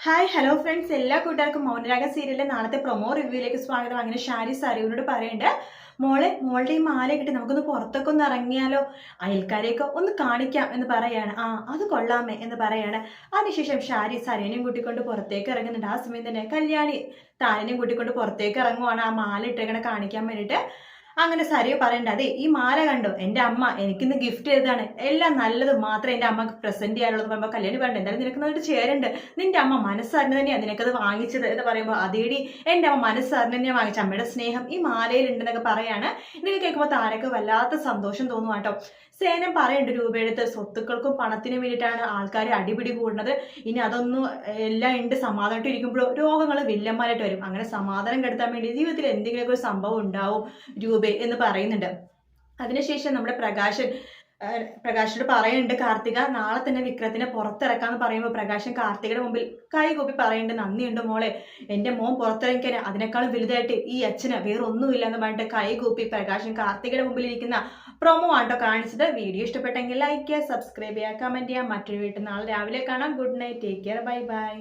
Hi hello friends, എല്ലാ കൂട്ടുകാർക്കും മൗനരാഗ സീരിയലിലെ നാളത്തെ പ്രൊമോ റിവ്യൂയിലേക്ക് സ്വാഗതം. അങ്ങനെ ഷാരി സരയുനോട് പറയുന്നുണ്ട്, മോളുടെ ഈ മാല കിട്ടി നമുക്കൊന്ന് പുറത്തൊക്കെ ഒന്ന് ഇറങ്ങിയാലോ, അയൽക്കാരെയൊക്കെ ഒന്ന് കാണിക്കാം എന്ന് പറയാണ്. അത് കൊള്ളാമേ എന്ന് പറയാണ്. അതിനുശേഷം ഷാരി സരയുനെയും കൂട്ടിക്കൊണ്ട് പുറത്തേക്ക് ഇറങ്ങുന്നുണ്ട്. ആ സമയം തന്നെ കല്യാണി താനിനെയും കൂട്ടിക്കൊണ്ട് പുറത്തേക്ക് ഇറങ്ങുവാണ് ആ മാല ഇട്ടേക്കണ കാണിക്കാൻ വേണ്ടിയിട്ട്. അങ്ങനെ സരിയ പറയണ്ട, അതെ ഈ മാല കണ്ടോ, എന്റെ അമ്മ എനിക്കിന്ന് ഗിഫ്റ്റ് ചെയ്തതാണ്, എല്ലാം നല്ലത് മാത്രമേ എന്റെ അമ്മക്ക് പ്രസന്റ് ചെയ്യാനുള്ളത് പറയുമ്പോൾ കല്യാണി പറയണ്ട, എന്തായാലും നിനക്ക് നല്ലൊരു ചേരുണ്ട്, നിന്റെ അമ്മ മനസ്സറിഞ്ഞ് തന്നെയാണ് നിനക്കത് വാങ്ങിച്ചത് എന്ന് പറയുമ്പോൾ അതേടി എന്റെ അമ്മ മനസ്സറിഞ്ഞ് തന്നെയാണ് വാങ്ങിച്ച, അമ്മയുടെ സ്നേഹം ഈ മാലയിൽ ഉണ്ടെന്നൊക്കെ പറയാണ്. ഇതൊക്കെ കേൾക്കുമ്പോൾ താരക്ക് വല്ലാത്ത സന്തോഷം തോന്നും കേട്ടോ. സേനം പറയുന്നുണ്ട്, രൂപയെടുത്ത് സ്വത്തുക്കൾക്കും പണത്തിനും വേണ്ടിയിട്ടാണ് ആൾക്കാർ അടിപിടി കൂടുന്നത്, ഇനി അതൊന്നും എല്ലാം ഉണ്ട്, സമാധാനമായിട്ട് ഇരിക്കുമ്പോഴോ രോഗങ്ങൾ വില്ലന്മാരായിട്ട് വരും, അങ്ങനെ സമാധാനം കെടുത്താൻ വേണ്ടി ജീവിതത്തിൽ എന്തെങ്കിലുമൊക്കെ ഒരു സംഭവം ഉണ്ടാവും രൂപേ എന്ന് പറയുന്നുണ്ട്. അതിനുശേഷം നമ്മുടെ പ്രകാശനോട് പറയുന്നുണ്ട് കാർത്തിക നാളെ തന്നെ വിക്രത്തിനെ പുറത്തിറക്കാന്ന് പറയുമ്പോൾ പ്രകാശൻ കാർത്തികയുടെ മുമ്പിൽ കൈകൂപ്പി പറയുന്നുണ്ട്, നന്ദിയുണ്ട് മോളെ, എന്റെ മോൻ പുറത്തിറക്കാൻ അതിനേക്കാളും വലുതായിട്ട് ഈ അച്ഛന് വേറെ ഒന്നുമില്ല എന്ന് പറഞ്ഞിട്ട് കൈകൂപ്പി പ്രകാശൻ കാർത്തികയുടെ മുമ്പിൽ ഇരിക്കുന്ന പ്രൊമോ ആട്ടോ കാണിച്ചത്. വീഡിയോ ഇഷ്ടപ്പെട്ടെങ്കിൽ ലൈക്ക് ചെയ്യുക, സബ്സ്ക്രൈബ് ചെയ്യുക, കമന്റ് ചെയ്യുക. മറ്റൊരു വീട്ടിൽ നാളെ രാവിലെ കാണാം. Good night, take care, bye bye.